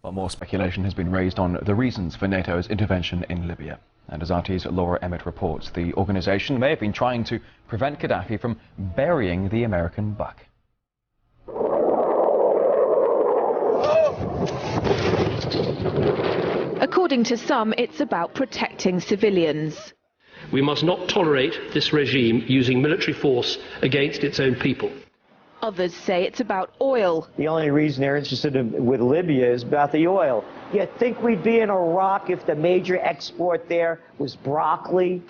Well, more speculation has been raised on the reasons for NATO's intervention in Libya. And as RT's Laura Emmett reports, the organisation may have been trying to prevent Gaddafi from burying the American buck. According to some, it's about protecting civilians. We must not tolerate this regime using military force against its own people. Others say it's about oil. The only reason they're interested with Libya is about the oil. You think we'd be in Iraq if the major export there was broccoli?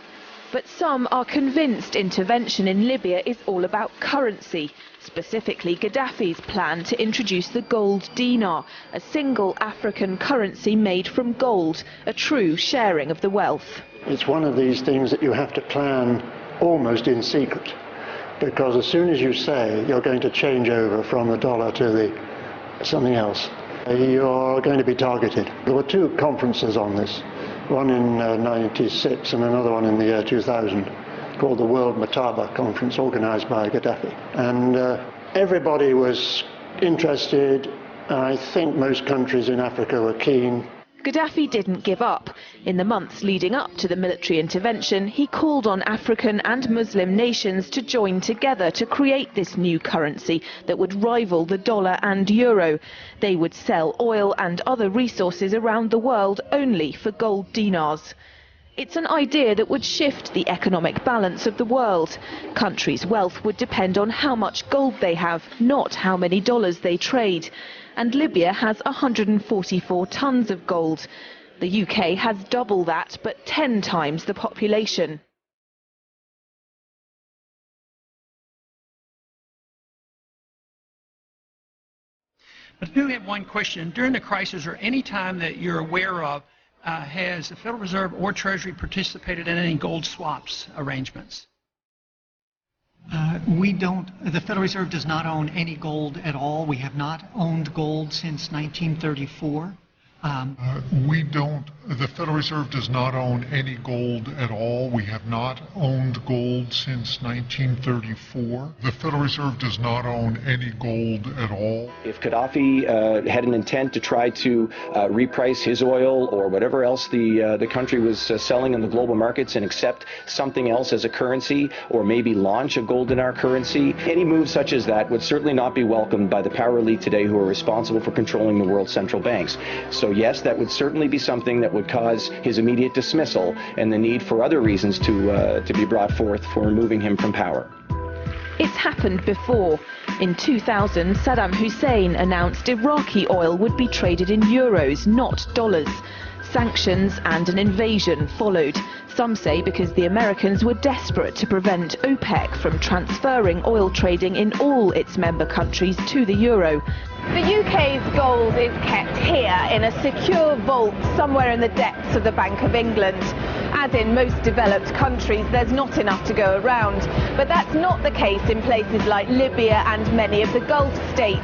But some are convinced intervention in Libya is all about currency, specifically Gaddafi's plan to introduce the gold dinar, a single African currency made from gold, a true sharing of the wealth. It's one of these things that you have to plan almost in secret, because as soon as you say you're going to change over from the dollar to something else, you're going to be targeted. There were two conferences on this, one in '96 and another one in the year 2000, called the World Mataba Conference, organized by Gaddafi. And everybody was interested. I think most countries in Africa were keen. Gaddafi didn't give up. In the months leading up to the military intervention, he called on African and Muslim nations to join together to create this new currency that would rival the dollar and euro. They would sell oil and other resources around the world only for gold dinars. It's an idea that would shift the economic balance of the world. Countries' wealth would depend on how much gold they have, not how many dollars they trade. And Libya has 144 tons of gold. The UK has double that, but 10 times the population. But I do have one question. During the crisis, or any time that you're aware of, has the Federal Reserve or Treasury participated in any gold swaps arrangements? The Federal Reserve does not own any gold at all. We have not owned gold since 1934. The Federal Reserve does not own any gold at all. We have not owned gold since 1934. The Federal Reserve does not own any gold at all. If Gaddafi had an intent to try to reprice his oil or whatever else the country was selling in the global markets and accept something else as a currency, or maybe launch a gold dinar currency, any move such as that would certainly not be welcomed by the power elite today who are responsible for controlling the world's central banks. So yes, that would certainly be something that would cause his immediate dismissal and the need for other reasons to be brought forth for removing him from power. It's happened before. In 2000, Saddam Hussein announced Iraqi oil would be traded in euros, not dollars. Sanctions and an invasion followed. Some say because the Americans were desperate to prevent OPEC from transferring oil trading in all its member countries to the euro. The UK's gold is kept here in a secure vault somewhere in the depths of the Bank of England. As in most developed countries, there's not enough to go around. But that's not the case in places like Libya and many of the Gulf states.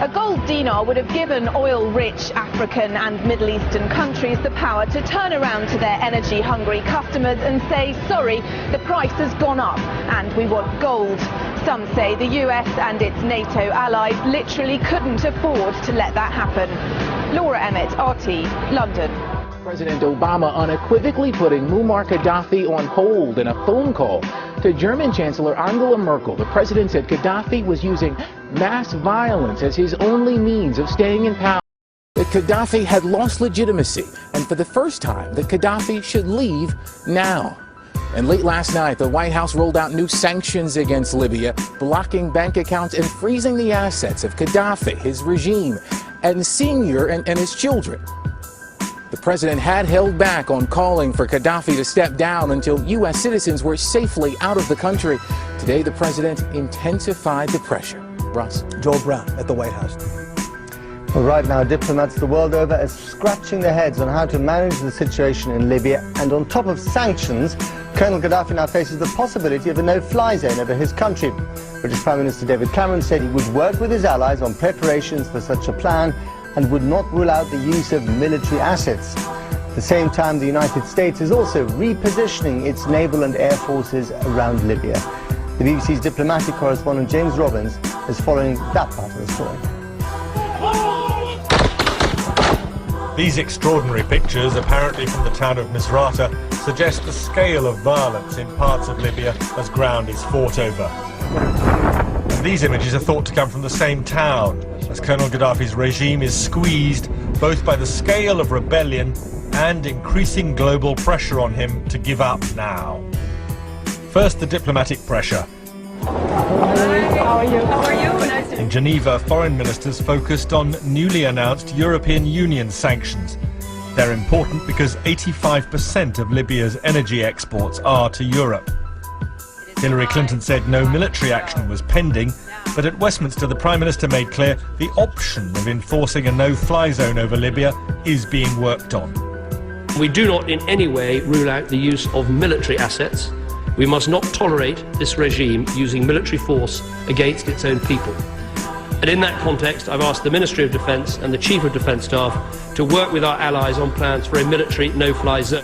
A gold dinar would have given oil-rich African and Middle Eastern countries the power to turn around to their energy-hungry customers and say, sorry, the price has gone up and we want gold. Some say the US and its NATO allies literally couldn't afford to let that happen. Laura Emmett, RT, London. President Obama unequivocally putting Muammar Gaddafi on hold in a phone call to German Chancellor Angela Merkel. The president said Gaddafi was using mass violence as his only means of staying in power. That Gaddafi had lost legitimacy, and for the first time, that Gaddafi should leave now. And late last night, the White House rolled out new sanctions against Libya, blocking bank accounts and freezing the assets of Gaddafi, his regime, and Senior and his children. The president had held back on calling for Gaddafi to step down until U.S. citizens were safely out of the country. Today, the president intensified the pressure. Ross. Joel Brown at the White House. Well, right now, diplomats the world over are scratching their heads on how to manage the situation in Libya. And on top of sanctions, Colonel Gaddafi now faces the possibility of a no-fly zone over his country. British Prime Minister David Cameron said he would work with his allies on preparations for such a plan and would not rule out the use of military assets. At the same time, the United States is also repositioning its naval and air forces around Libya. The BBC's diplomatic correspondent James Robbins is following that part of the story. These extraordinary pictures, apparently from the town of Misrata, suggest the scale of violence in parts of Libya as ground is fought over. And these images are thought to come from the same town, as Colonel Gaddafi's regime is squeezed both by the scale of rebellion and increasing global pressure on him to give up now. First, the diplomatic pressure. How are you? Nice to In Geneva, foreign ministers focused on newly announced European Union sanctions. They're important because 85% of Libya's energy exports are to Europe. Hillary Clinton said no military action was pending, but at Westminster the Prime Minister made clear the option of enforcing a no-fly zone over Libya is being worked on. We do not in any way rule out the use of military assets. We must not tolerate this regime using military force against its own people. And in that context, I've asked the Ministry of Defence and the Chief of Defence Staff to work with our allies on plans for a military no-fly zone.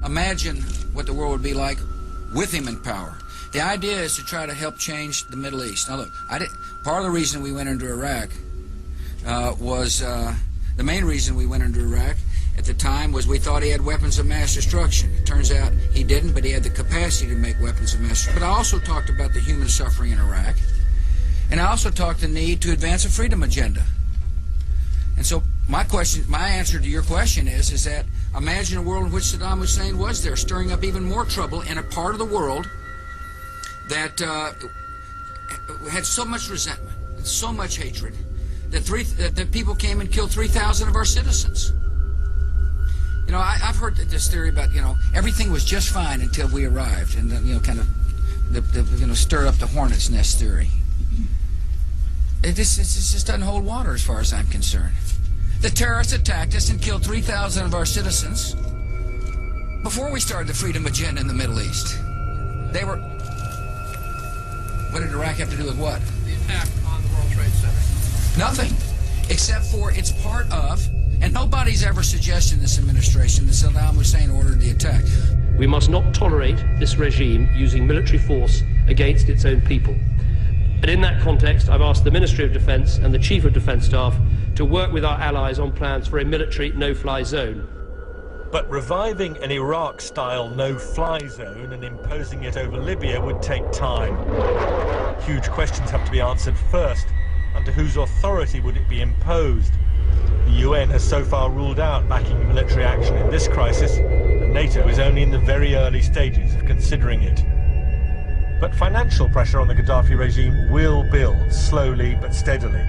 Imagine what the world would be like with him in power. The idea is to try to help change the Middle East. Now look, part of the reason we went into Iraq was the main reason we went into Iraq at the time was we thought he had weapons of mass destruction. It turns out he didn't, but he had the capacity to make weapons of mass destruction. But I also talked about the human suffering in Iraq, and I also talked the need to advance a freedom agenda. And so my answer to your question is that imagine a world in which Saddam Hussein was there, stirring up even more trouble in a part of the world that had so much resentment, so much hatred, that people came and killed 3,000 of our citizens. You know, I've heard this theory about, everything was just fine until we arrived, and then, kind of stir up the hornet's nest theory. It just doesn't hold water as far as I'm concerned. The terrorists attacked us and killed 3,000 of our citizens before we started the freedom agenda in the Middle East. What did Iraq have to do with what? The attack on the World Trade Center. Nothing, except for it's part of, and nobody's ever suggested in this administration that Saddam Hussein ordered the attack. We must not tolerate this regime using military force against its own people. And in that context, I've asked the Ministry of Defence and the Chief of Defence Staff to work with our allies on plans for a military no-fly zone. But reviving an Iraq-style no-fly zone and imposing it over Libya would take time. Huge questions have to be answered first. Under whose authority would it be imposed? The UN has so far ruled out backing military action in this crisis, and NATO is only in the very early stages of considering it. But financial pressure on the Gaddafi regime will build, slowly but steadily.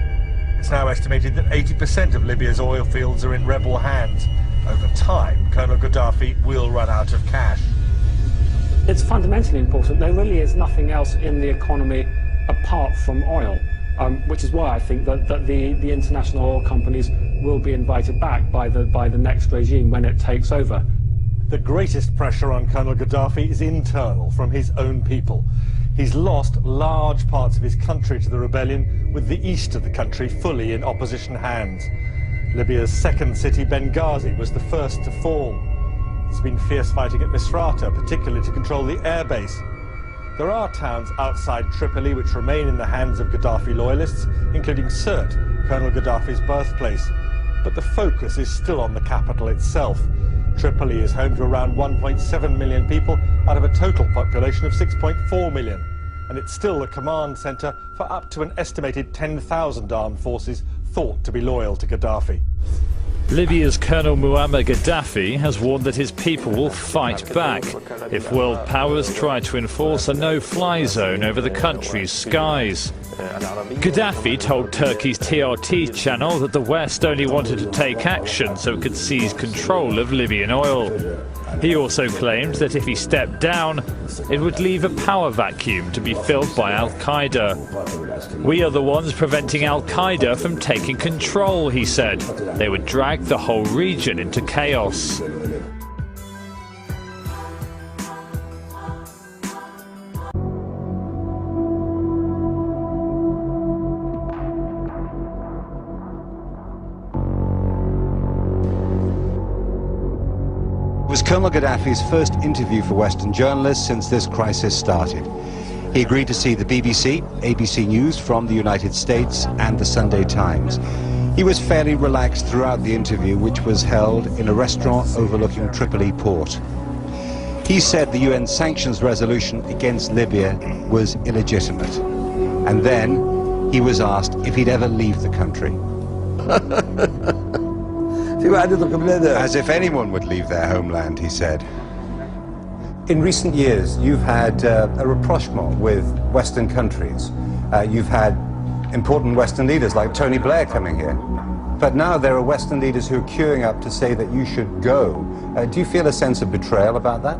It's now estimated that 80% of Libya's oil fields are in rebel hands. Over time, Colonel Gaddafi will run out of cash. It's fundamentally important. There really is nothing else in the economy apart from oil, which is why I think that the international oil companies will be invited back by the next regime when it takes over. The greatest pressure on Colonel Gaddafi is internal, from his own people. He's lost large parts of his country to the rebellion, with the east of the country fully in opposition hands. Libya's second city, Benghazi, was the first to fall. There's been fierce fighting at Misrata, particularly to control the airbase. There are towns outside Tripoli which remain in the hands of Gaddafi loyalists, including Sirte, Colonel Gaddafi's birthplace. But the focus is still on the capital itself. Tripoli is home to around 1.7 million people out of a total population of 6.4 million. And it's still the command centre for up to an estimated 10,000 armed forces thought to be loyal to Gaddafi. Libya's Colonel Muammar Gaddafi has warned that his people will fight back if world powers try to enforce a no-fly zone over the country's skies. Gaddafi told Turkey's TRT channel that the West only wanted to take action so it could seize control of Libyan oil. He also claimed that if he stepped down, it would leave a power vacuum to be filled by Al-Qaeda. We are the ones preventing Al-Qaeda from taking control, he said. They would drag the whole region into chaos. Colonel Gaddafi's first interview for Western journalists since this crisis started. He agreed to see the BBC, ABC News from the United States, and the Sunday Times. He was fairly relaxed throughout the interview, which was held in a restaurant overlooking Tripoli port. He said the UN sanctions resolution against Libya was illegitimate. And then he was asked if he'd ever leave the country. As if anyone would leave their homeland, he said. In recent years, you've had a rapprochement with Western countries. You've had important Western leaders like Tony Blair coming here. But now there are Western leaders who are queuing up to say that you should go. Do you feel a sense of betrayal about that?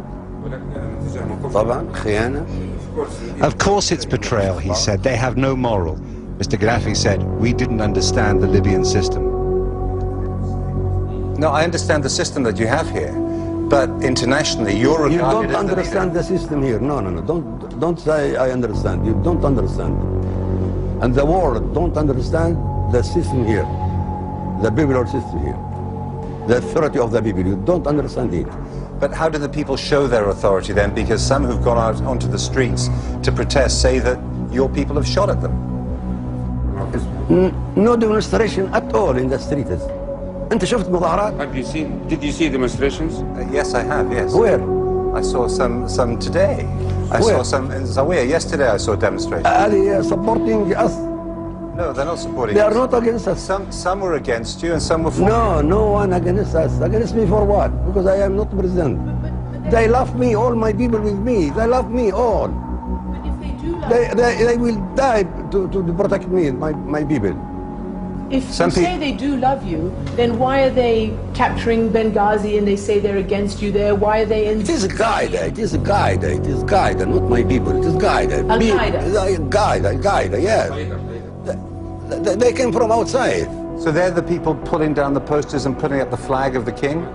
Of course it's betrayal, he said. They have no moral. Mr. Gaddafi said, we didn't understand the Libyan system. No, I understand the system that you have here. But internationally, you're regarded You don't as understand the system here. No. Don't say I understand. You don't understand. And the world don't understand the system here. The popular system here. The authority of the people. You don't understand it. But how do the people show their authority then? Because some who've gone out onto the streets to protest say that your people have shot at them. No demonstration at all in the streets. أنت شفت مظاهرات? Did you see demonstrations? Yes, I have, yes. Where? I saw some today. I saw some in Zawiya. Yesterday I saw demonstrations. Are they supporting us? No, they're not supporting They us. are not against us. Some were against you and some were for No, no one against us. Against me for what? Because I am not president. They love me, all my people with me. They love me all. They will die to protect me, my people. If you say they do love you, then why are they capturing Benghazi and they say they're against you there? Why are they in... It is Qaeda, it is Qaeda, it is Qaeda, not my people, it is Qaeda. Al-Qaeda? Qaeda, yes. They came from outside. So they're the people pulling down the posters and putting up the flag of the king?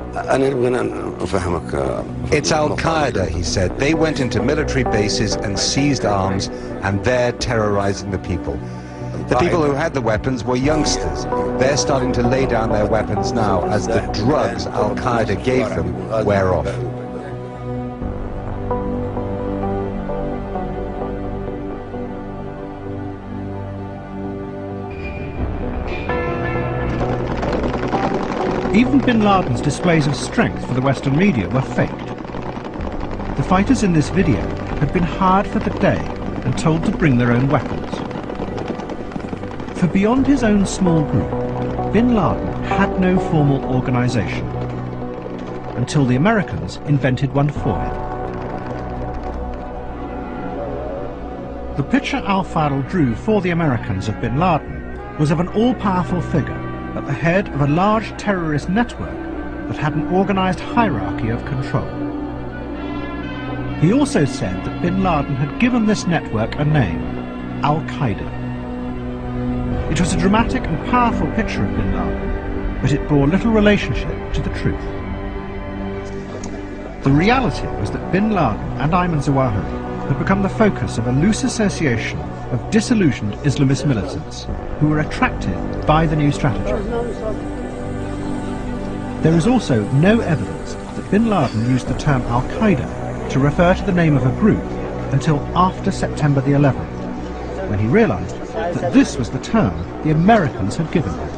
It's Al-Qaeda, he said. They went into military bases and seized arms, and they're terrorizing the people. The people who had the weapons were youngsters. They're starting to lay down their weapons now as the drugs Al-Qaeda gave them wear off. Even bin Laden's displays of strength for the Western media were faked. The fighters in this video had been hired for the day and told to bring their own weapons. For beyond his own small group, bin Laden had no formal organization, until the Americans invented one for him. The picture Al-Fadl drew for the Americans of bin Laden was of an all-powerful figure at the head of a large terrorist network that had an organized hierarchy of control. He also said that bin Laden had given this network a name, Al-Qaeda. It was a dramatic and powerful picture of bin Laden, but it bore little relationship to the truth. The reality was that bin Laden and Ayman Zawahiri had become the focus of a loose association of disillusioned Islamist militants who were attracted by the new strategy. There is also no evidence that bin Laden used the term Al-Qaeda to refer to the name of a group until after September the 11th, when he realized that this was the term the Americans had given him.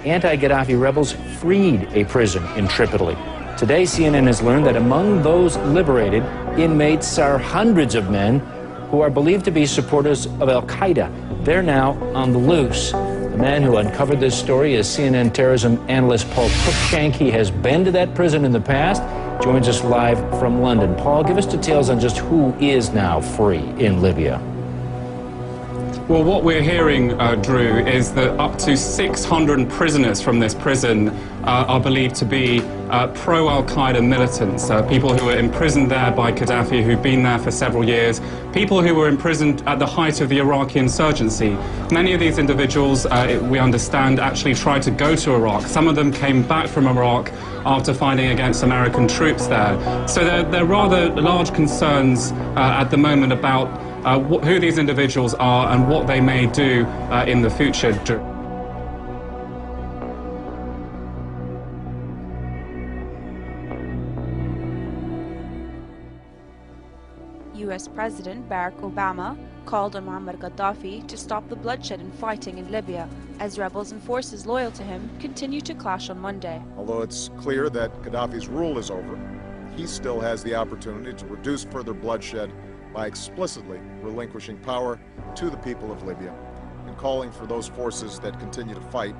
Anti-Gaddafi rebels freed a prison in Tripoli. Today, CNN has learned that among those liberated inmates are hundreds of men who are believed to be supporters of Al-Qaeda. They're now on the loose. The man who uncovered this story is CNN terrorism analyst Paul Cruikshank. He has been to that prison in the past, joins us live from London. Paul, give us details on just who is now free in Libya. Well, what we're hearing, Drew, is that up to 600 prisoners from this prison are believed to be pro-Al-Qaeda militants, people who were imprisoned there by Gaddafi, who've been there for several years, people who were imprisoned at the height of the Iraqi insurgency. Many of these individuals, we understand, actually tried to go to Iraq. Some of them came back from Iraq after fighting against American troops there. So there are rather large concerns at the moment about who these individuals are and what they may do in the future. US President Barack Obama called on Muammar Gaddafi to stop the bloodshed and fighting in Libya, as rebels and forces loyal to him continue to clash on Monday. Although it's clear that Gaddafi's rule is over, he still has the opportunity to reduce further bloodshed by explicitly relinquishing power to the people of Libya and calling for those forces that continue to fight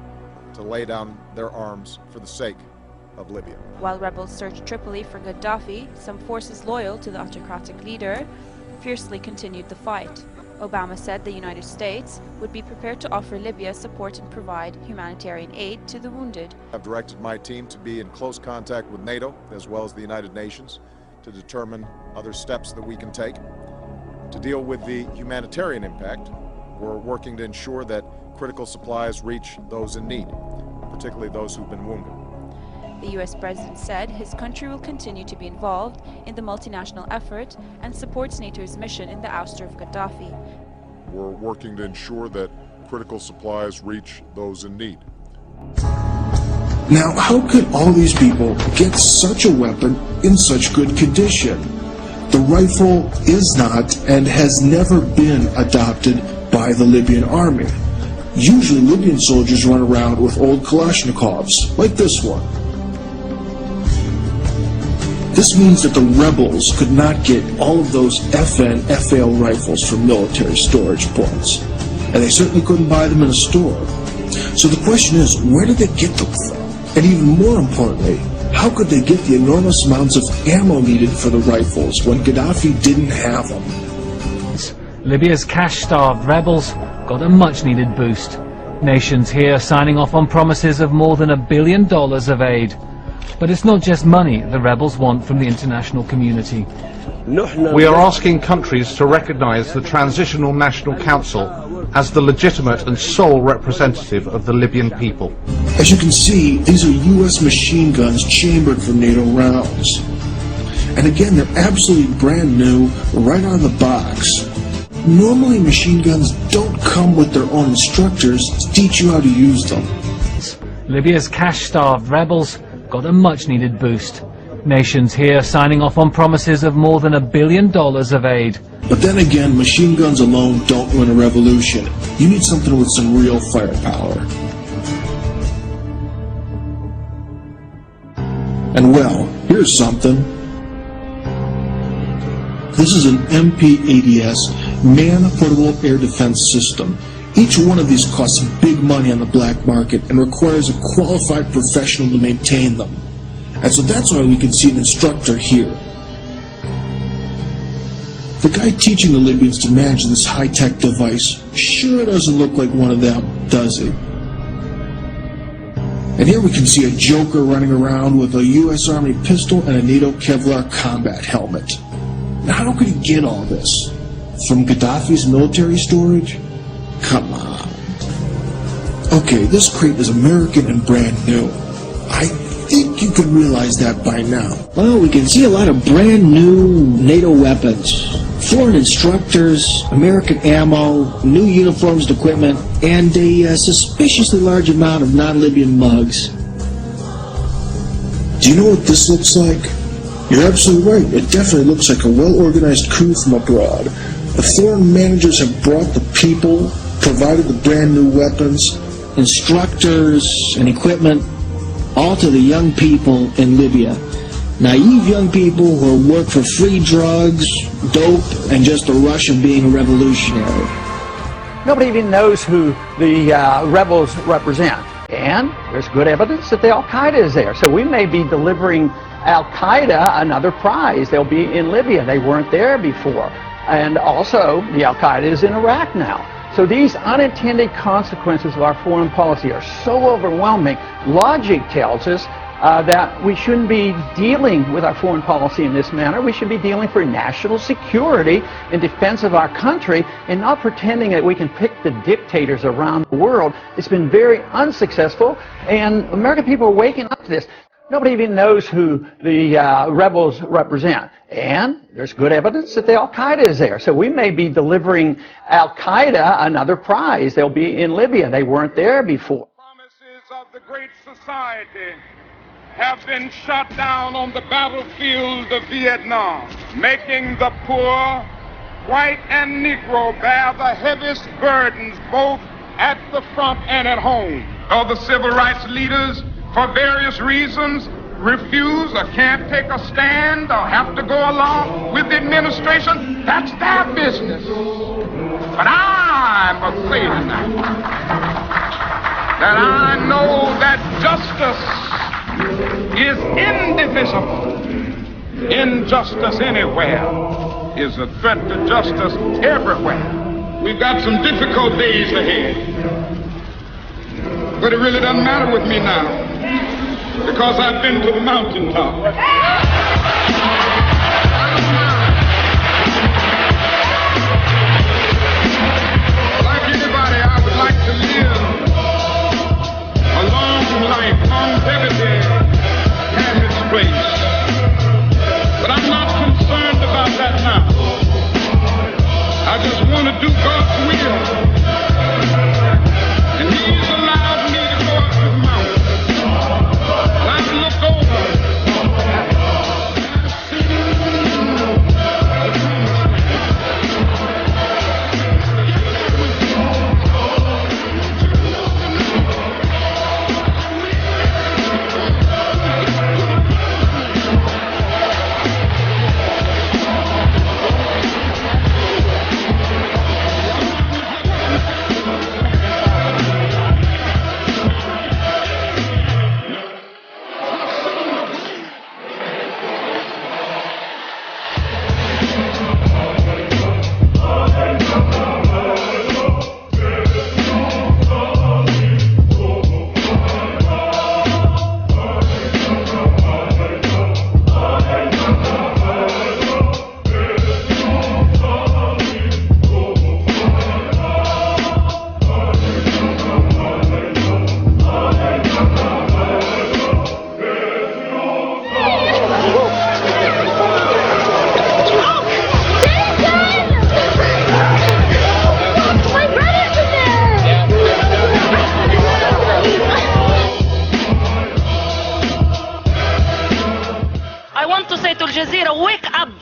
to lay down their arms for the sake of Libya. While rebels search Tripoli for Gaddafi, some forces loyal to the autocratic leader fiercely continued the fight. Obama said the United States would be prepared to offer Libya support and provide humanitarian aid to the wounded. I've directed my team to be in close contact with NATO as well as the United Nations to determine other steps that we can take. To deal with the humanitarian impact, we're working to ensure that critical supplies reach those in need, particularly those who've been wounded. The U.S. President said his country will continue to be involved in the multinational effort and supports NATO's mission in the ouster of Gaddafi. We're working to ensure that critical supplies reach those in need. Now, how could all these people get such a weapon in such good condition? The rifle is not and has never been adopted by the Libyan army. Usually Libyan soldiers run around with old Kalashnikovs, like this one. This means that the rebels could not get all of those FN, FAL rifles from military storage points. And they certainly couldn't buy them in a store. So the question is, where did they get them from? And even more importantly, how could they get the enormous amounts of ammo needed for the rifles when Gaddafi didn't have them? Libya's cash-starved rebels got a much-needed boost. Nations here signing off on promises of more than $1 billion of aid. But it's not just money the rebels want from the international community. We are asking countries to recognize the Transitional National Council as the legitimate and sole representative of the Libyan people. As you can see, these are U.S. machine guns chambered for NATO rounds. And again, they're absolutely brand new, right out of the box. Normally, machine guns don't come with their own instructors to teach you how to use them. Libya's cash-starved rebels got a much-needed boost. Nations here signing off on promises of more than $1 billion of aid. But then again, machine guns alone don't win a revolution. You need something with some real firepower. And well, here's something. This is an MP-80S man-portable air defense system. Each one of these costs big money on the black market and requires a qualified professional to maintain them. And so that's why we can see an instructor here. The guy teaching the Libyans to manage this high-tech device sure doesn't look like one of them, does he? And here we can see a joker running around with a U.S. Army pistol and a NATO Kevlar combat helmet. Now, how could he get all this? From Gaddafi's military storage? Come on. Okay, this crate is American and brand new. I think you could realize that by now. Well, we can see a lot of brand new NATO weapons. Foreign instructors, American ammo, new uniforms and equipment, and a suspiciously large amount of non-Libyan mugs. Do you know what this looks like? You're absolutely right. It definitely looks like a well-organized coup from abroad. The foreign managers have brought the people, provided the brand new weapons, instructors, and equipment, all to the young people in Libya. Naive young people who work for free drugs, dope, and just the rush of being a revolutionary. Nobody even knows who the rebels represent. And there's good evidence that the Al-Qaeda is there. So we may be delivering Al-Qaeda another prize. They'll be in Libya. They weren't there before. And also, the Al-Qaeda is in Iraq now. So these unintended consequences of our foreign policy are so overwhelming. Logic tells us that we shouldn't be dealing with our foreign policy in this manner. We should be dealing for national security in defense of our country and not pretending that we can pick the dictators around the world. It's been very unsuccessful, and American people are waking up to this. Nobody even knows who the rebels represent. And there's good evidence that the Al-Qaeda is there. So we may be delivering Al-Qaeda another prize. They'll be in Libya. They weren't there before. Promises of the great society have been shot down on the battlefield of Vietnam, making the poor white and Negro bear the heaviest burdens both at the front and at home. Other civil rights leaders, for various reasons, refuse or can't take a stand or have to go along with the administration. That's their business. But I must say tonight that I know that justice is indivisible. Injustice anywhere is a threat to justice everywhere. We've got some difficult days ahead. But it really doesn't matter with me now, because I've been to the mountaintop. Like anybody, I would like to live a long life. Longevity has its place. But I'm not concerned about that now. I just want to do God's will. And He's allowed me to go up to the mountain. I look over.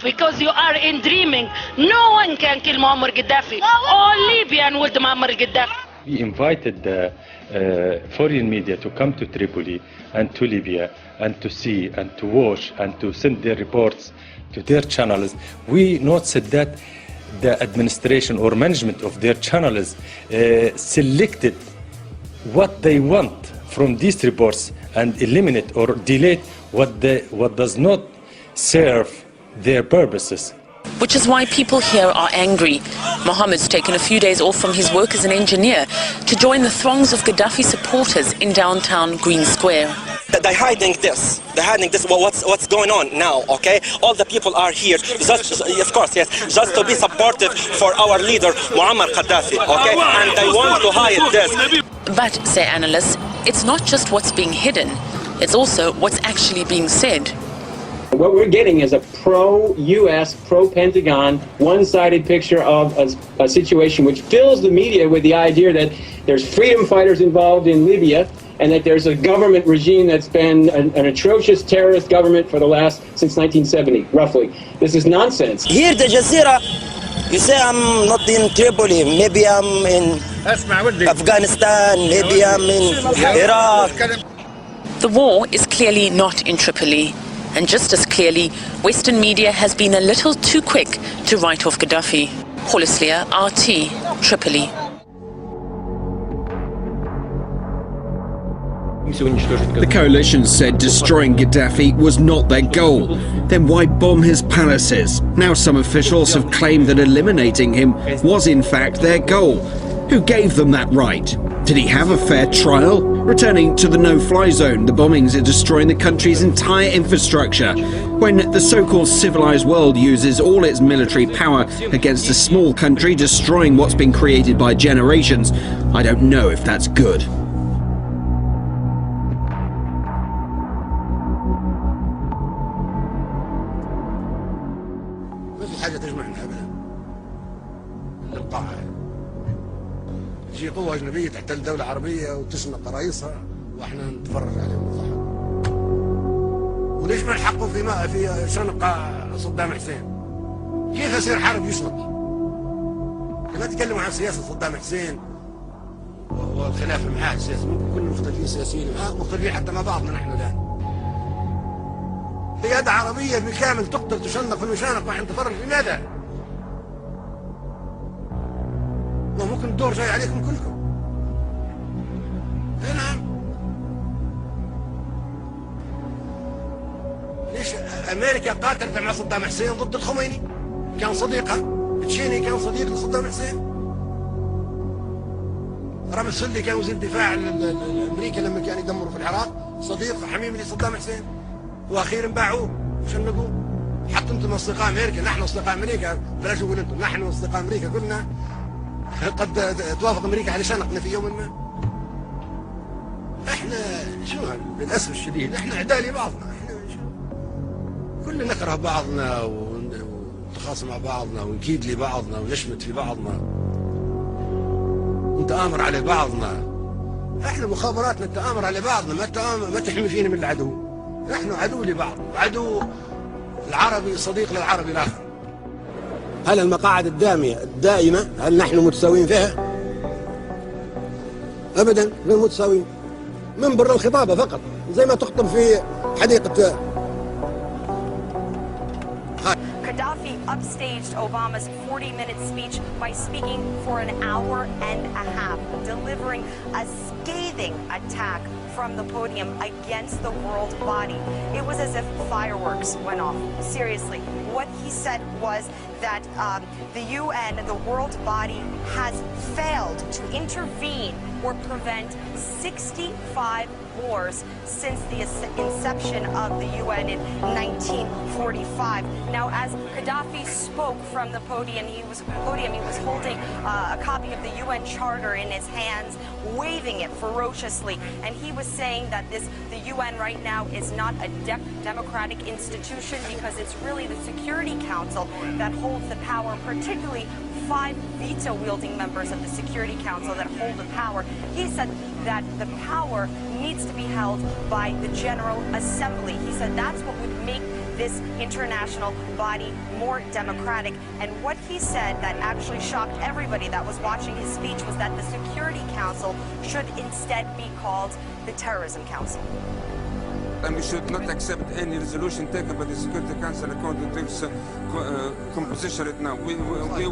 Because you are in dreaming. No one can kill Muammar Gaddafi. All Libyan will Muammar Gaddafi. We invited the foreign media to come to Tripoli and to Libya and to see and to watch and to send their reports to their channels. We noticed that the administration or management of their channels selected what they want from these reports and eliminate or delete what does not serve their purposes. Which is why people here are angry. Mohammed's taken a few days off from his work as an engineer to join the throngs of Gaddafi supporters in downtown Green Square. They're hiding this. They're hiding this. What's going on now? Okay, all the people are here. Just, of course, yes, just to be supportive for our leader Muammar Gaddafi. Okay, and they want to hide this. But, say analysts, it's not just what's being hidden; it's also what's actually being said. What we're getting is a pro-U.S., pro-Pentagon, one-sided picture of a situation which fills the media with the idea that there's freedom fighters involved in Libya and that there's a government regime that's been an atrocious terrorist government for the since 1970, roughly. This is nonsense. Here, the Jazeera, you say I'm not in Tripoli, maybe I'm in Afghanistan, maybe I'm in Iraq. The war is clearly not in Tripoli. And just as clearly, Western media has been a little too quick to write off Gaddafi. Holislia, RT, Tripoli. The coalition said destroying Gaddafi was not their goal. Then why bomb his palaces? Now some officials have claimed that eliminating him was in fact their goal. Who gave them that right? Did he have a fair trial? Returning to the no-fly zone, the bombings are destroying the country's entire infrastructure. When the so-called civilized world uses all its military power against a small country destroying what's been created by generations, I don't know if that's good. تجي قوة أجنبية تحتل دولة عربية وتشنق قرايصها وإحنا نتفرج عليهم ونضحك. وليش ما نحقوا في شنق صدام حسين؟ كيف يصير حرب يشنق؟ لا تتكلموا عن سياسة صدام حسين والخلاف معاه السياسي، ممكن كنا مختلفين سياسيين، مختلفين حتى مع بعضنا نحن الآن. قيادة عربية بالكامل تقتل تشنق في المشانق ونحن نتفرج، لماذا؟ ممكن الدور جاي عليكم كلكم. نعم. ليش أمريكا قاتلت مع صدام حسين ضد الخميني؟ كان صديقها. تشيني كان صديق لصدام حسين. رامسفيلد كان وزير الدفاع الامريكي لما كان يدمروا في العراق، صديق حميم لصدام حسين، واخيرا باعوه وشنقوه. حتى انتم اصدقاء امريكا، نحن اصدقاء امريكا، بلاش نقول انتم، نحن اصدقاء امريكا كلنا قد توافق امريكا على شنقنا في يوم ما. احنا شو للاسف الشديد احنا اعداء لبعضنا، احنا كلنا نكره بعضنا ونتخاصم مع بعضنا ونكيد لبعضنا ونشمت في بعضنا ونتآمر على بعضنا. احنا مخابراتنا نتآمر على بعضنا، ما تحمي فينا من العدو. نحن عدو لبعض، عدو العربي صديق للعربي الاخر. هل المقاعد الدائمة هل نحن متساويين فيها؟ ابدا، غير متساويين. منبر الخطابة فقط، زي ما تخطب في حديقة. Gaddafi upstaged Obama's 40-minute speech by speaking for an hour and a half, delivering a scathing attack from the podium against the world body. It was as if fireworks went off. Seriously, what he said was that the UN, the world body, has failed to intervene or prevent 65 wars since the inception of the UN in 1945. Now, as Gaddafi spoke from the podium, he was holding a copy of the UN Charter in his hands, waving it ferociously, and he was saying that the UN right now is not a democratic institution because it's really the Security Council that holds the power, particularly 5 veto-wielding members of the Security Council that hold the power. He said that the power needs to be held by the General Assembly. He said that's what would make this international body more democratic. And what he said that actually shocked everybody that was watching his speech was that the Security Council should instead be called the Terrorism Council. And we should not accept any resolution taken by the Security Council according to its composition right now. We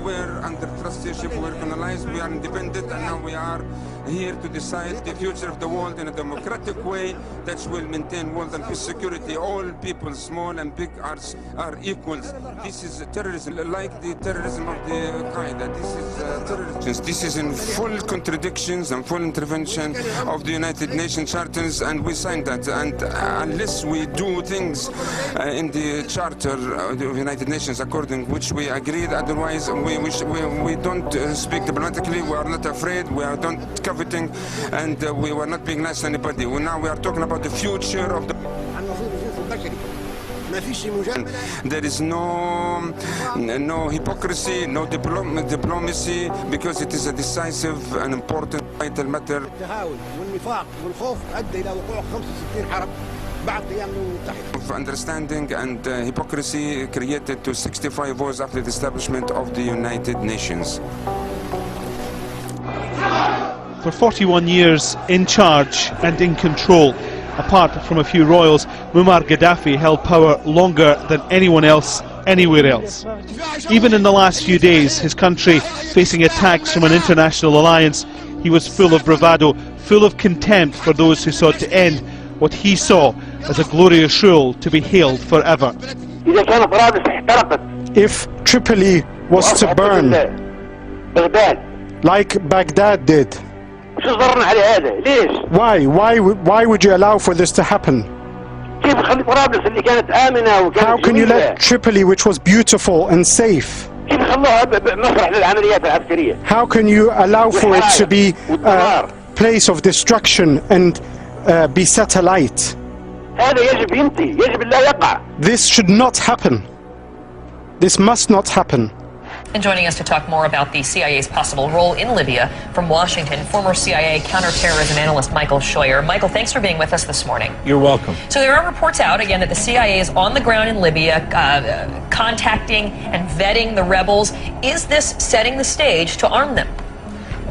were under trusteeship, we were colonized, we are independent, and now we are here to decide the future of the world in a democratic way that will maintain world and peace security. All people, small and big, are equals. This is terrorism, like the terrorism of the Qaeda. This is terrorism. This is in full contradictions and full intervention of the United Nations charters, and we signed that. And unless we do things in the charter of the United Nations according which we agreed, otherwise we don't speak diplomatically, we are not afraid, we are not coveting, and we were not being nice to anybody. Now we are talking about the future of the... There is no hypocrisy, no diplomacy, because it is a decisive and important vital matter. Of understanding and hypocrisy created to 65 wars after the establishment of the United Nations. For 41 years in charge and in control, apart from a few royals, Muammar Gaddafi held power longer than anyone else, anywhere else. Even in the last few days, his country facing attacks from an international alliance, he was full of bravado, full of contempt for those who sought to end what he saw as a glorious rule to be hailed forever. If Tripoli was to burn, like Baghdad did, why would you allow for this to happen? How can you let Tripoli, which was beautiful and safe, how can you allow for it to be a place of destruction and be set alight? This should not happen. This must not happen. And joining us to talk more about the CIA's possible role in Libya from Washington, former CIA counterterrorism analyst Michael Scheuer. Michael, thanks for being with us this morning. You're welcome. So there are reports out, again, that the CIA is on the ground in Libya, contacting and vetting the rebels. Is this setting the stage to arm them?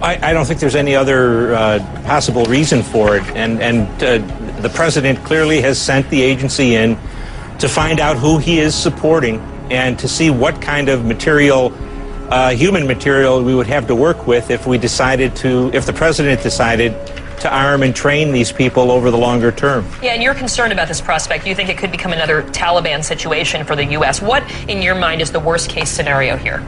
I don't think there's any other possible reason for it. And the president clearly has sent the agency in to find out who he is supporting and to see what kind of material, human material, we would have to work with if the president decided to arm and train these people over the longer term. Yeah, and you're concerned about this prospect. You think it could become another Taliban situation for the U.S. What, in your mind, is the worst-case scenario here?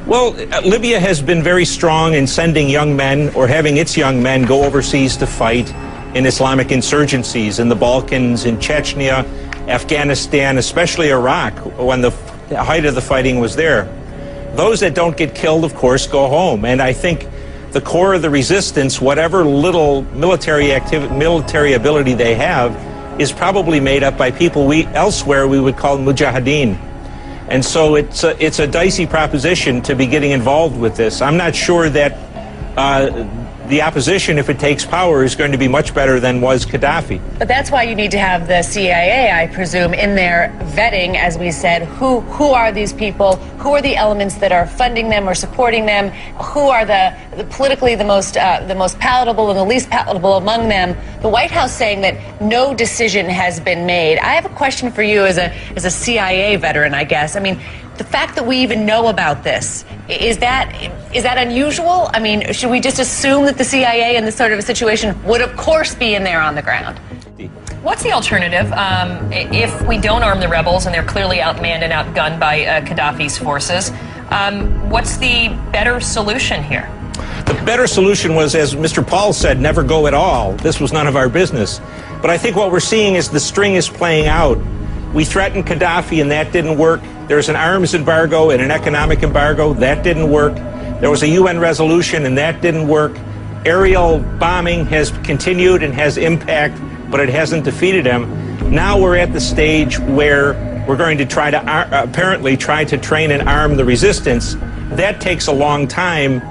Well, Libya has been very strong in sending young men or having its young men go overseas to fight in Islamic insurgencies in the Balkans, in Chechnya, Afghanistan, especially Iraq, when the height of the fighting was there. Those that don't get killed, of course, go home. And I think the core of the resistance, whatever little military ability they have, is probably made up by people elsewhere we would call mujahideen. And so it's a dicey proposition to be getting involved with this. I'm not sure that the opposition, if it takes power, is going to be much better than was Gaddafi. But that's why you need to have the CIA, I presume, in there vetting, as we said, who are these people, who are the elements that are funding them or supporting them, who are the politically the most palatable and the least palatable among them. The White House saying that no decision has been made. I have a question for you as a CIA veteran, I guess. I mean, the fact that we even know about this, is that unusual? I mean, should we just assume that the CIA in this sort of a situation would, of course, be in there on the ground? What's the alternative if we don't arm the rebels and they're clearly outmanned and outgunned by Gaddafi's forces? What's the better solution here? The better solution was, as Mr. Paul said, never go at all. This was none of our business. But I think what we're seeing is the string is playing out. We threatened Gaddafi and that didn't work. There's an arms embargo and an economic embargo. That didn't work. There was a UN resolution and that didn't work. Aerial bombing has continued and has impact, but it hasn't defeated him. Now we're at the stage where we're going to apparently try to train and arm the resistance. That takes a long time.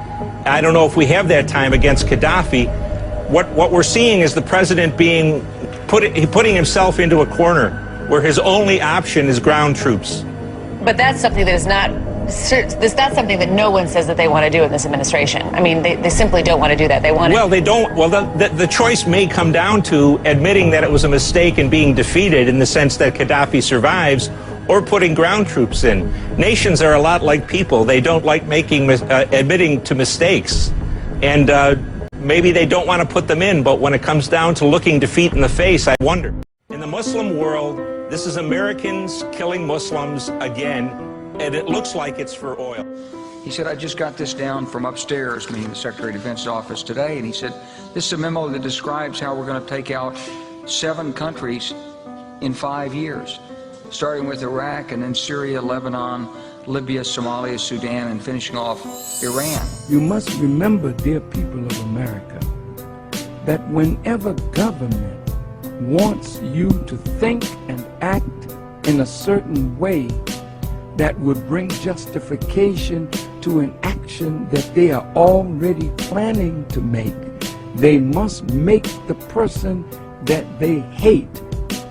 I don't know if we have that time against Gaddafi. What we're seeing is the president putting himself into a corner where his only option is ground troops. But that's something that is that's something that no one says that they want to do in this administration. I mean, they simply don't want to do that. They want they don't. Well, the choice may come down to admitting that it was a mistake and being defeated in the sense that Gaddafi survives, or putting ground troops in. Nations are a lot like people. They don't like admitting to mistakes. And maybe they don't want to put them in, but when it comes down to looking defeat in the face, I wonder. In the Muslim world, this is Americans killing Muslims again, and it looks like it's for oil. He said, I just got this down from upstairs, meaning the Secretary of Defense's office today, and he said, this is a memo that describes how we're going to take out 7 countries in 5 years, starting with Iraq and then Syria, Lebanon, Libya, Somalia, Sudan, and finishing off Iran. You must remember, dear people of America, that whenever government wants you to think and act in a certain way that would bring justification to an action that they are already planning to make, they must make the person that they hate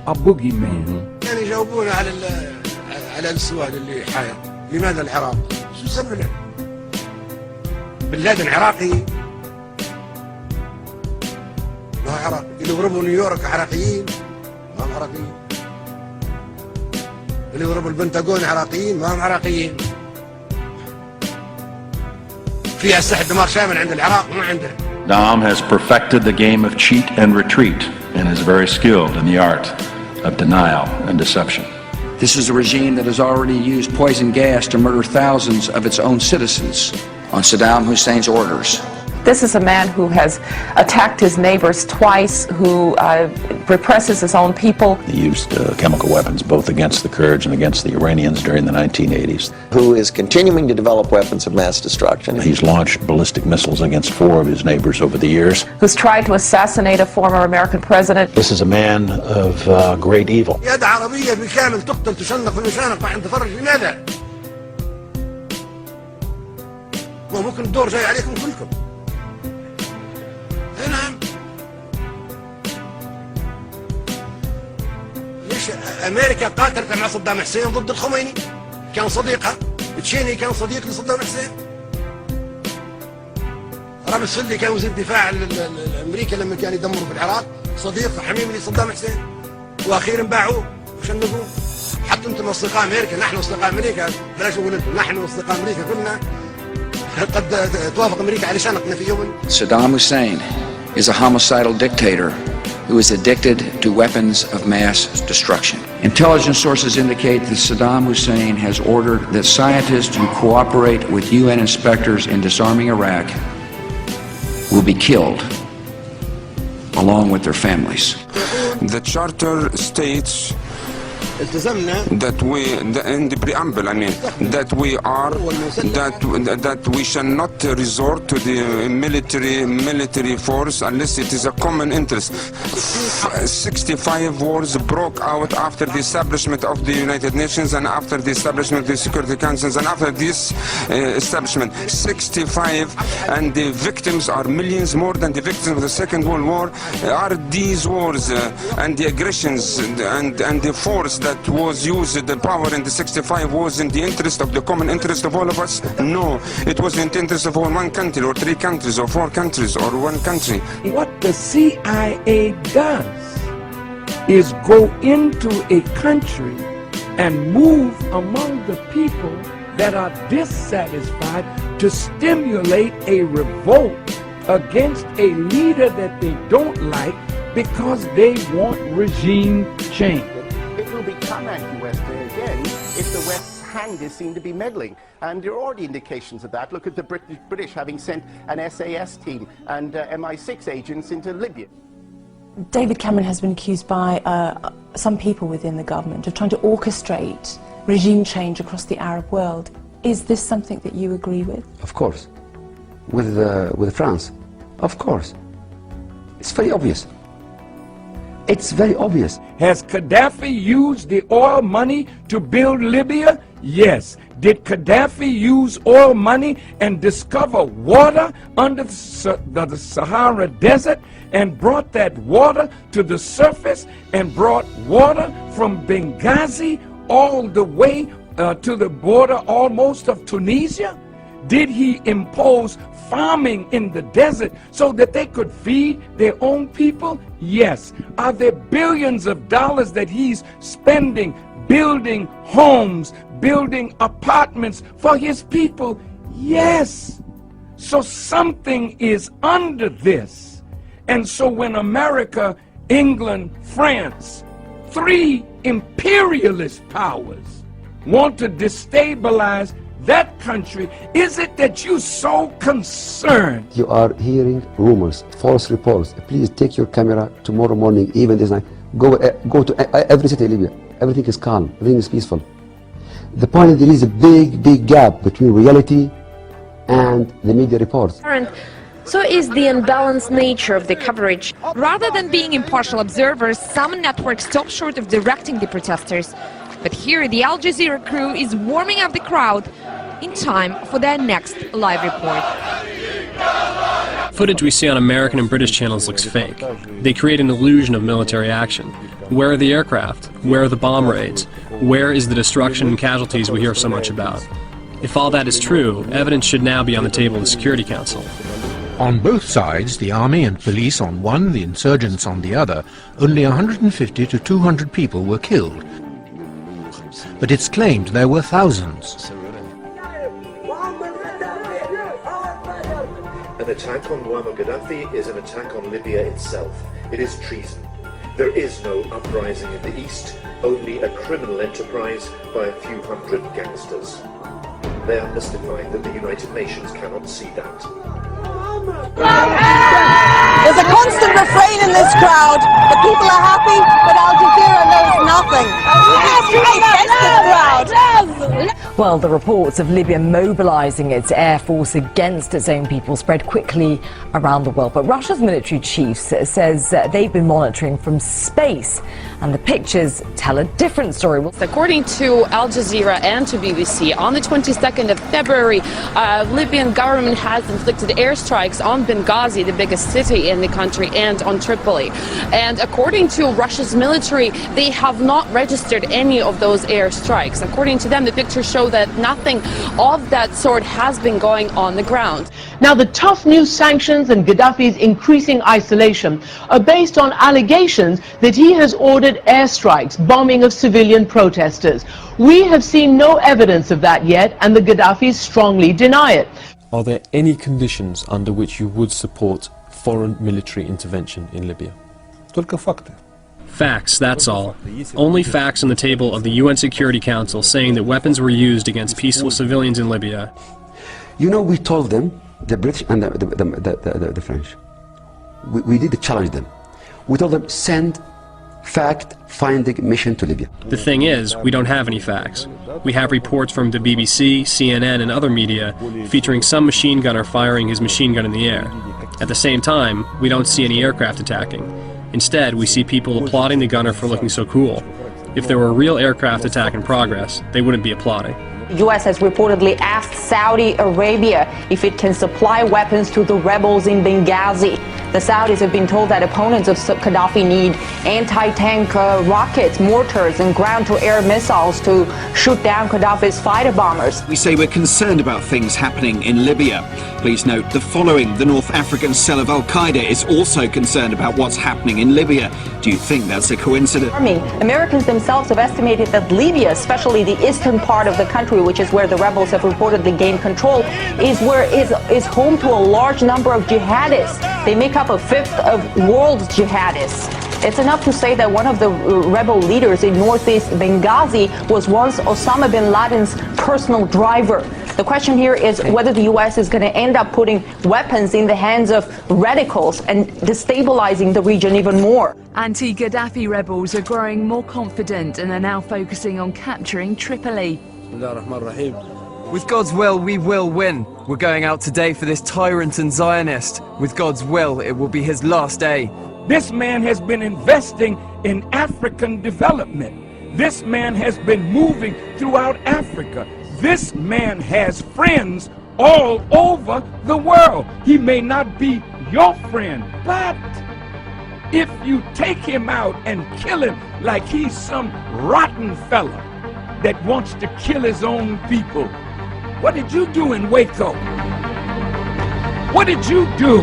a boogeyman. يعني يجاوبون على السؤال اللي حاير، لماذا العراق؟ شو السبب له؟ بن لادن عراقي؟ ما هو عراقي، اللي هربوا نيويورك عراقيين؟ ما هم عراقيين. اللي هربوا البنتاغون عراقيين؟ ما هم عراقيين. في أسلحة دمار شامل عند العراق ما عنده. Saddam has perfected the game of cheat and retreat and is very skilled in the art of denial and deception. This is a regime that has already used poison gas to murder thousands of its own citizens on Saddam Hussein's orders. This is a man who has attacked his neighbors twice, who represses his own people. He used chemical weapons both against the Kurds and against the Iranians during the 1980s. Who is continuing to develop weapons of mass destruction. He's launched ballistic missiles against 4 of his neighbors over the years. Who's tried to assassinate a former American president. This is a man of great evil. يد عربية بالكامل تقتل تشنق في مشانق بعد تفرج لماذا؟ ممكن الدور جاي عليكم كلكم. نعم. ليش امريكا قاتلت مع صدام حسين ضد الخميني؟ كان صديقها. تشيني كان صديق لصدام حسين. رامز سلي كان وزير الدفاع الامريكي لما كان يدمروا في العراق، صديق حميم لصدام حسين. واخيرا باعوه وشنقوه. حتى انتم اصدقاء امريكا، نحن اصدقاء امريكا، بلاش اقول انتم، نحن اصدقاء امريكا كلنا قد توافق امريكا على شنقنا في يوم. Saddam Hussein is a homicidal dictator who is addicted to weapons of mass destruction. Intelligence sources indicate that Saddam Hussein has ordered that scientists who cooperate with UN inspectors in disarming Iraq will be killed along with their families. The charter states that we, in the preamble, I mean, that we are, that we shall not resort to the military force unless it is a common interest. 65 wars broke out after the establishment of the United Nations and after the establishment of the Security Councils, and after this establishment, 65, and the victims are millions more than the victims of the Second World War. Are these wars and the aggressions and the force that was used, the power in the 65 was in the interest of the common interest of all of us? No, it was in the interest of one country or 3 countries or 4 countries or 1 country. What the CIA does is go into a country and move among the people that are dissatisfied to stimulate a revolt against a leader that they don't like because they want regime change. It will become anti-Western again if the West's hand is seen to be meddling. And there are already indications of that. Look at the British having sent an SAS team and MI6 agents into Libya. David Cameron has been accused by some people within the government of trying to orchestrate regime change across the Arab world. Is this something that you agree with? Of course. With France. Of course. It's very obvious. It's very obvious. Has Gaddafi used the oil money to build Libya? Yes. Did Gaddafi use oil money and discover water under the Sahara Desert and brought that water to the surface and brought water from Benghazi all the way to the border almost of Tunisia? Did he impose farming in the desert so that they could feed their own people? Yes. Are there billions of dollars that he's spending building homes, building apartments for his people? Yes. So something is under this. And so when America, England, France, 3 imperialist powers want to destabilize that country, is it that you're so concerned? You are hearing rumors, false reports. Please take your camera tomorrow morning, even this night. Go to every city in Libya. Everything is calm. Everything is peaceful. The point is there is a big gap between reality and the media reports. So is the unbalanced nature of the coverage. Rather than being impartial observers, some networks stop short of directing the protesters. But here the Al Jazeera crew is warming up the crowd in time for their next live report. Footage we see on American and British channels looks fake. They create an illusion of military action. Where are the aircraft? Where are the bomb raids? Where is the destruction and casualties we hear so much about? If all that is true, evidence should now be on the table of the Security Council. On both sides, the army and police on one, the insurgents on the other, only 150 to 200 people were killed. But it's claimed there were thousands. An attack on Muammar Gaddafi is an attack on Libya itself. It is treason. There is no uprising in the east, only a criminal enterprise by a few hundred gangsters. They are mystified that the United Nations cannot see that. There's a constant refrain in this crowd. The people are happy, but Al Jazeera knows nothing. Well, the reports of Libya mobilizing its air force against its own people spread quickly around the world. But Russia's military chief says they've been monitoring from space, and the pictures tell a different story. According to Al Jazeera and to BBC, on the 22nd of February, Libyan government has inflicted airstrikes on Benghazi, the biggest city in the country, and on Tripoli. And according to Russia's military, they have not registered any of those airstrikes. According to them, the pictures show that nothing of that sort has been going on the ground. Now, the tough new sanctions and Gaddafi's increasing isolation are based on allegations that he has ordered airstrikes, bombing of civilian protesters. We have seen no evidence of that yet, and the Gaddafis strongly deny it. Are there any conditions under which you would support foreign military intervention in Libya? Facts, that's all. Only facts on the table of the UN Security Council saying that weapons were used against peaceful civilians in Libya. You know, we told them, the British and the French, we did challenge them. We told them, send fact-finding mission to Libya. The thing is, we don't have any facts. We have reports from the BBC, CNN, and other media featuring some machine gunner firing his machine gun in the air. At the same time, we don't see any aircraft attacking. Instead, we see people applauding the gunner for looking so cool. If there were a real aircraft attack in progress, they wouldn't be applauding. The U.S. has reportedly asked Saudi Arabia if it can supply weapons to the rebels in Benghazi. The Saudis have been told that opponents of Gaddafi need anti-tank rockets, mortars, and ground-to-air missiles to shoot down Gaddafi's fighter bombers. We say we're concerned about things happening in Libya. Please note the following. The North African cell of Al-Qaeda is also concerned about what's happening in Libya. Do you think that's a coincidence? Americans themselves have estimated that Libya, especially the eastern part of the country, which is where the rebels have reportedly gained control, is home to a large number of jihadists. They make up a fifth of world jihadists. It's enough to say that one of the rebel leaders in northeast Benghazi was once Osama bin Laden's personal driver. The question here is whether the U.S. is going to end up putting weapons in the hands of radicals and destabilizing the region even more. Anti-Gaddafi rebels are growing more confident and are now focusing on capturing Tripoli. With God's will, we will win. We're going out today for this tyrant and Zionist. With God's will, it will be his last day. This man has been investing in African development. This man has been moving throughout Africa. This man has friends all over the world. He may not be your friend, but if you take him out and kill him like he's some rotten fella that wants to kill his own people, what did you do in Waco? What did you do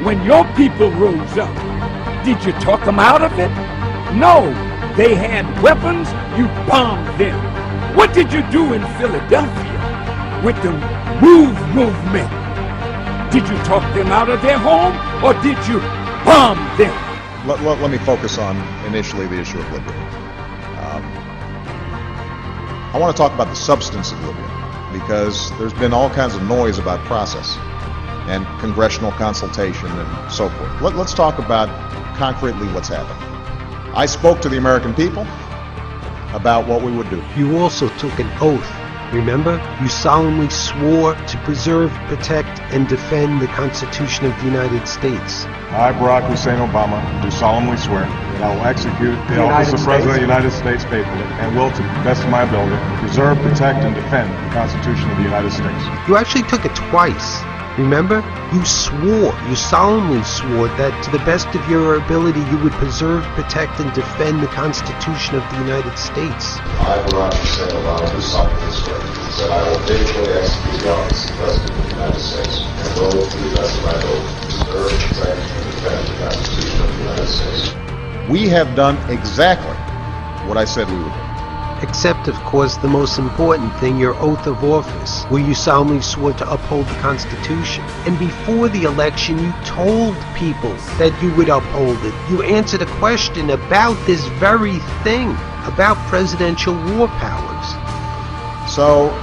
when your people rose up? Did you talk them out of it? No, they had weapons, you bombed them. What did you do in Philadelphia with the MOVE movement? Did you talk them out of their home, or did you bomb them? Let me focus on initially the issue of Libya. I want to talk about the substance of Libya, because there's been all kinds of noise about process and congressional consultation and so forth. Let's talk about concretely what's happened. I spoke to the American people about what we would do. You also took an oath, remember? You solemnly swore to preserve, protect, and defend the Constitution of the United States. I, Barack Hussein Obama, do solemnly swear that I will execute the office of President of the United States faithfully and will, to the best of my ability, preserve, protect, and defend the Constitution of the United States. You actually took it twice. Remember? You solemnly swore that to the best of your ability you would preserve, protect, and defend the Constitution of the United States. I, Barack Hussein Obama, do solemnly swear that I will faithfully execute the office of President of the United States and will, to the best of my ability, preserve, protect, and defend the Constitution of the United States. We have done exactly what I said we would do. Except, of course, the most important thing, your oath of office, where you solemnly swore to uphold the Constitution. And before the election, you told people that you would uphold it. You answered a question about this very thing, about presidential war powers. So,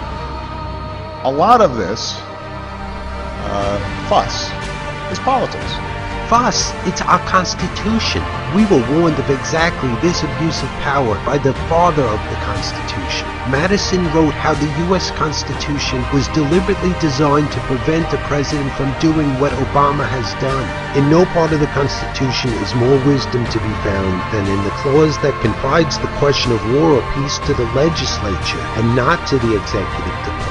a lot of this fuss is politics. us, it's our Constitution. We were warned of exactly this abuse of power by the father of the Constitution. Madison wrote how the U.S. Constitution was deliberately designed to prevent a president from doing what Obama has done. In no part of the Constitution is more wisdom to be found than in the clause that confides the question of war or peace to the legislature and not to the executive department.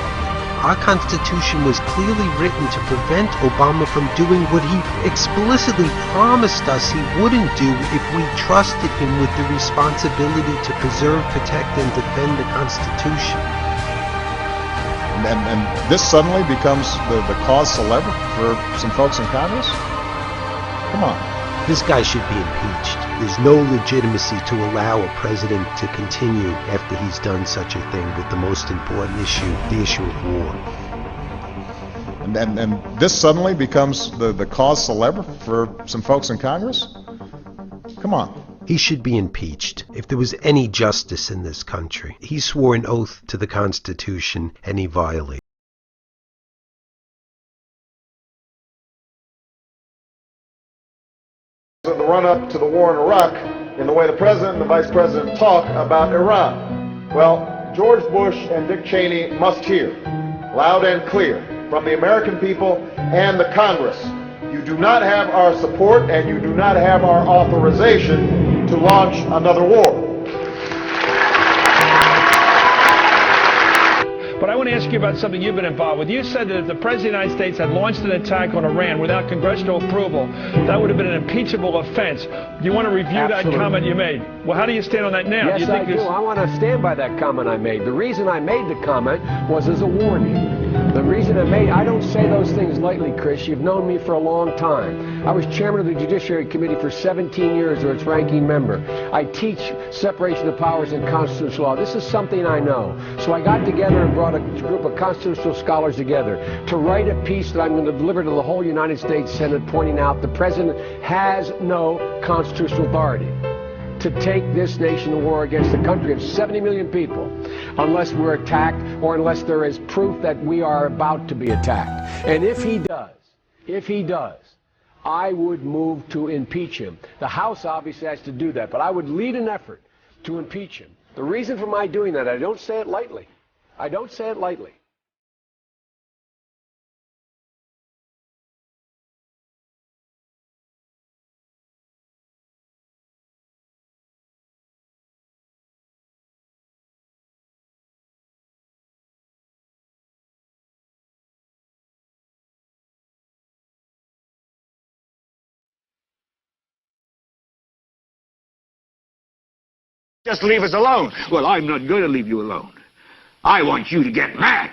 Our Constitution was clearly written to prevent Obama from doing what he explicitly promised us he wouldn't do if we trusted him with the responsibility to preserve, protect, and defend the Constitution. And this suddenly becomes the cause célèbre for some folks in Congress? Come on. This guy should be impeached. There's no legitimacy to allow a president to continue after he's done such a thing with the most important issue, the issue of war. And this suddenly becomes the cause célèbre for some folks in Congress? Come on. He should be impeached. If there was any justice in this country, he swore an oath to the Constitution and he violated. In the run-up to the war in Iraq, in the way the president and the vice president talk about Iran. Well, George Bush and Dick Cheney must hear, loud and clear, from the American people and the Congress, you do not have our support and you do not have our authorization to launch another war. But I want to ask you about something you've been involved with. You said that if the President of the United States had launched an attack on Iran without congressional approval, that would have been an impeachable offense. Do you want to review that comment you made? Well, how do you stand on that now? Yes, I do. I want to stand by that comment I made. The reason I made the comment was as a warning. The reason I don't say those things lightly, Chris. You've known me for a long time. I was chairman of the Judiciary Committee for 17 years, or its ranking member. I teach separation of powers and constitutional law. This is something I know. So I got together and brought a group of constitutional scholars together to write a piece that I'm going to deliver to the whole United States Senate, pointing out the president has no constitutional authority to take this nation to war against a country of 70 million people unless we're attacked or unless there is proof that we are about to be attacked. And if he does, I would move to impeach him. The House obviously has to do that, but I would lead an effort to impeach him. The reason for my doing that, I don't say it lightly. I don't say it lightly. Just leave us alone. Well, I'm not going to leave you alone. I want you to get mad.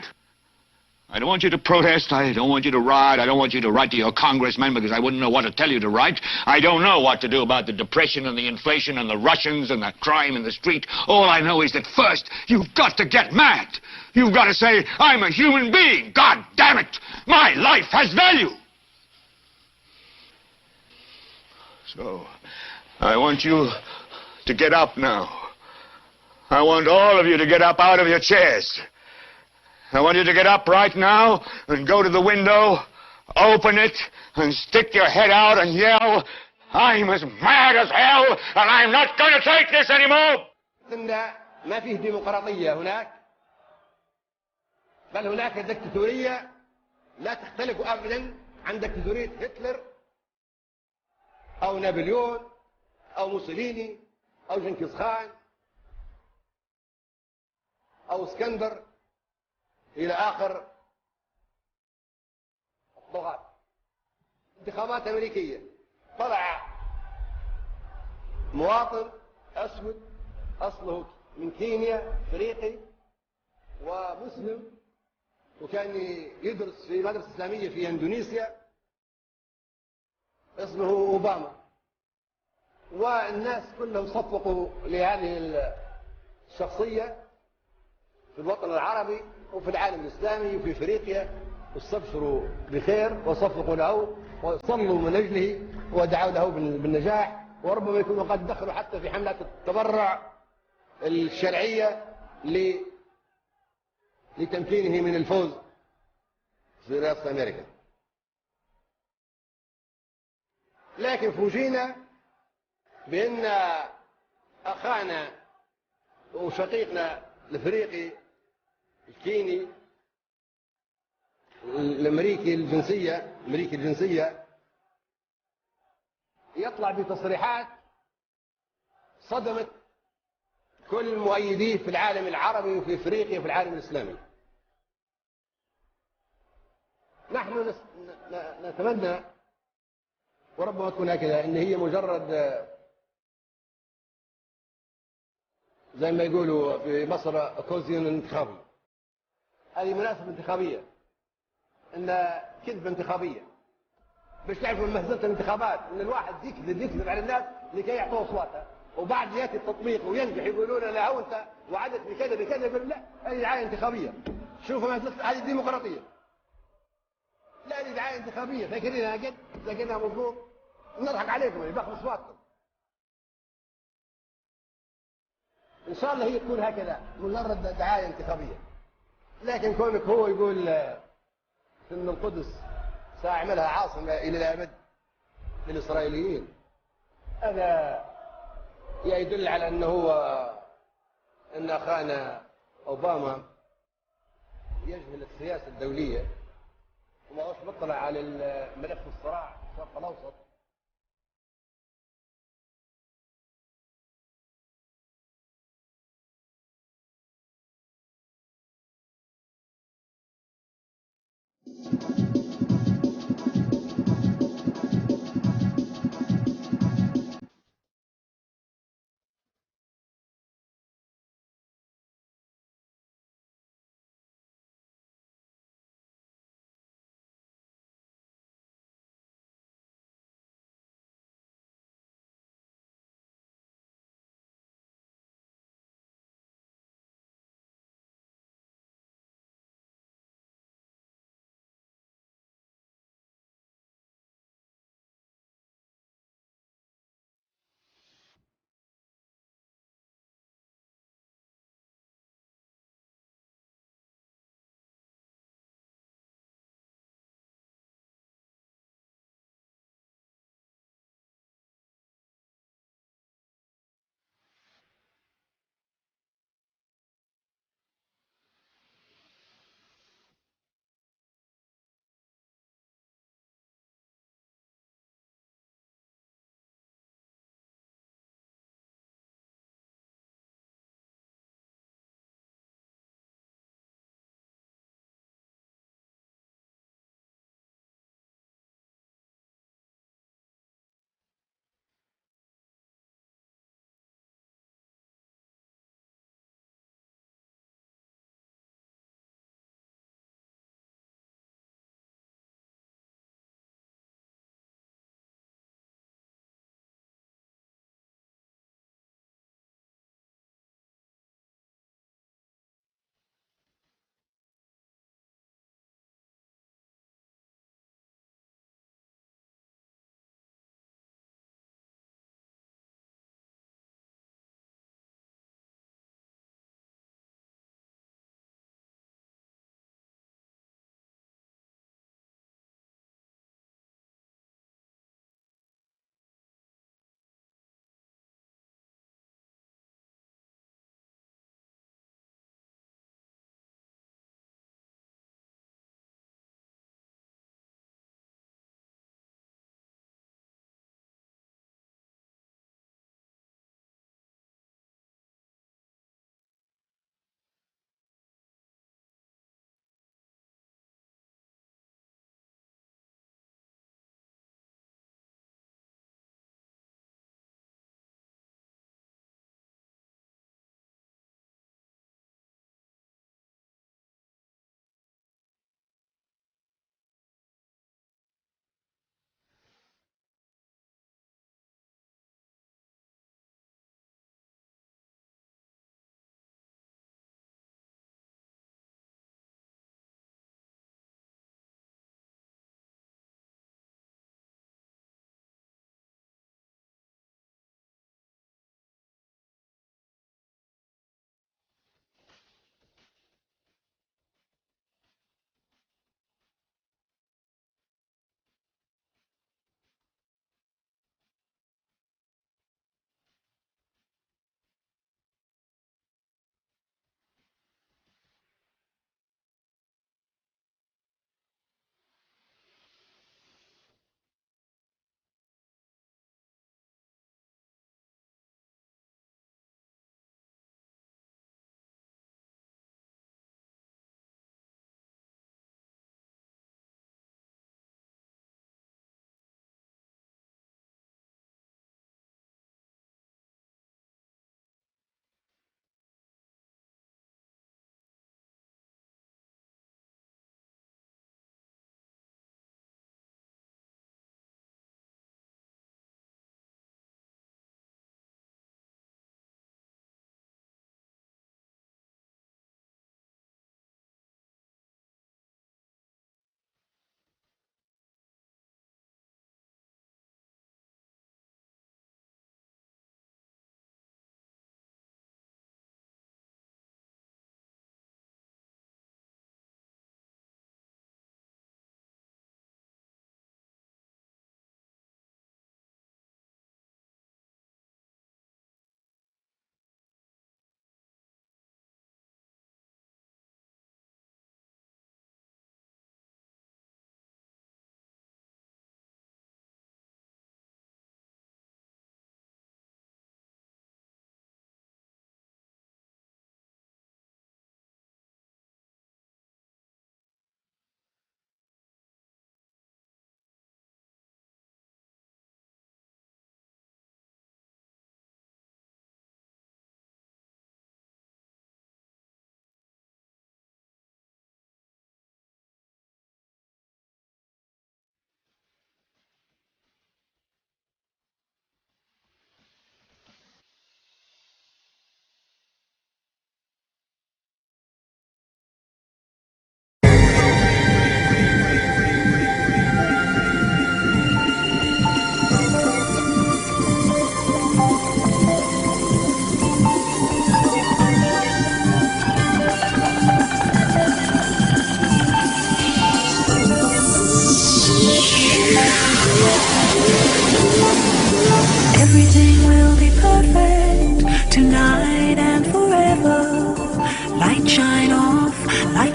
I don't want you to protest. I don't want you to riot. I don't want you to write to your congressman because I wouldn't know what to tell you to write. I don't know what to do about the depression and the inflation and the Russians and the crime in the street. All I know is that first, you've got to get mad. You've got to say, I'm a human being. God damn it. My life has value. So, I want you to get up now. I want all of you to get up out of your chairs. I want you to get up right now and go to the window, open it, and stick your head out and yell, I'm as mad as hell, and I'm not going to take this anymore. ما فيه ديمقراطية هناك، بل هناك دكتاتورية لا تختلف أبدا عن دكتاتورية هتلر أو نابليون أو موسوليني أو جنكيز خان أو اسكندر إلى آخر الطغاة. انتخابات أمريكية طلع مواطن أسود أصله من كينيا أفريقي ومسلم وكان يدرس في مدرسة إسلامية في إندونيسيا اسمه أوباما، والناس كلهم صفقوا لهذه الشخصية في الوطن العربي وفي العالم الإسلامي وفي أفريقيا، واستبشروا بخير وصفقوا له وصلوا من أجله ودعوا له بالنجاح، وربما يكونوا قد دخلوا حتى في حملات التبرع الشرعية لتمكينه من الفوز في رئاسة أمريكا. لكن فوجئنا بأن أخانا وشقيقنا الافريقي الكيني الامريكي الجنسيه يطلع بتصريحات صدمت كل المؤيديه في العالم العربي وفي افريقيا وفي العالم الاسلامي. نحن نتمنى وربما تكون هكذا ان هي مجرد زي ما يقولوا في مصر كوزين انتخابي. هذه مناسبة انتخابية، ان كذبة انتخابية باش تعرفوا مهزلة الانتخابات، ان الواحد يكذب على الناس لكي يعطوه اصواتها، وبعد ياتي التطبيق وينجح يقولون لا هو انت وعدت بكذا بكذا، لا هذه دعاية انتخابية. شوفوا مهزلة، هذه ديمقراطية، لا هذه دعاية انتخابية. فاكرينها قد لكنها مضبوط، نضحك عليكم باخذ اصواتكم. ان شاء الله هي تكون هكذا مجرد دعاية انتخابية. لكن كونك هو يقول ان القدس ساعملها عاصمة الى الابد للاسرائيليين، هذا يدل على انه هو ان اخانا اوباما يجهل السياسة الدولية وما هوش مطلع على ملف الصراع في الشرق الاوسط.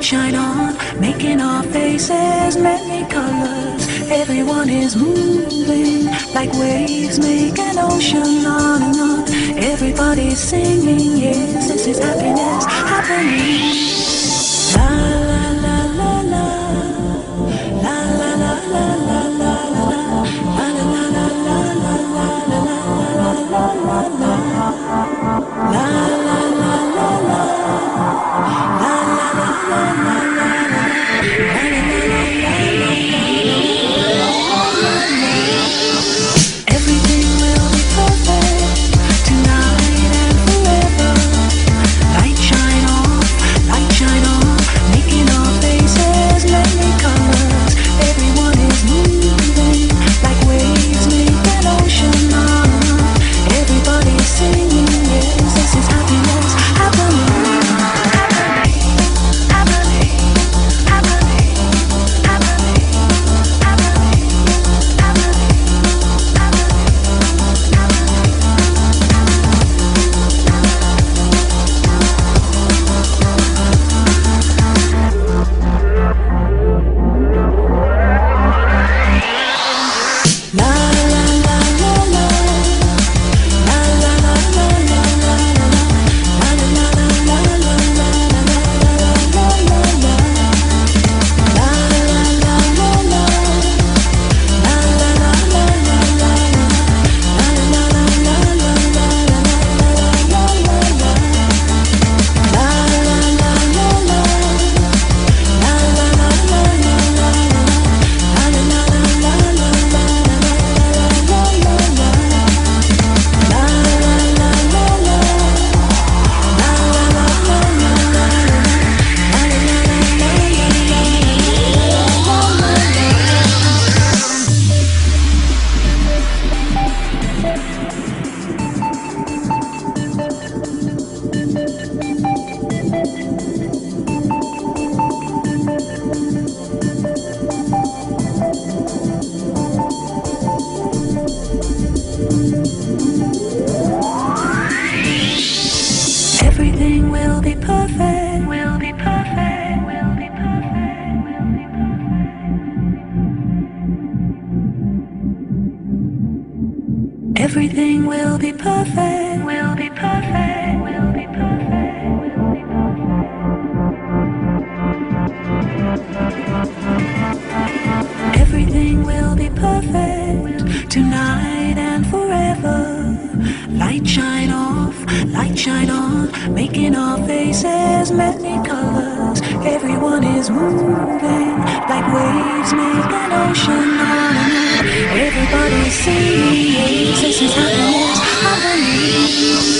shine on, making our faces many colors. Everyone is moving like waves make an ocean on and on. Everybody's singing, yes, this is happiness happening. La la la la la, la la la la la la la, la la la la la la la la la la la, la la la la la, la la la la la la, everything will be perfect tonight and forever. Light shine on, making our faces many colors. Everyone is moving like waves make an ocean on. Everybody's singing, yes, this is happiness happening. Everything will be perfect, will be perfect, will be perfect, will be perfect. Everything will be perfect, will be perfect, will be perfect, will be perfect. Everything will be perfect tonight and forever. Light shine on, making our faces many colors. Everyone is moving like waves make an ocean on and on. Everybody's singing, yes, this is happiness happening.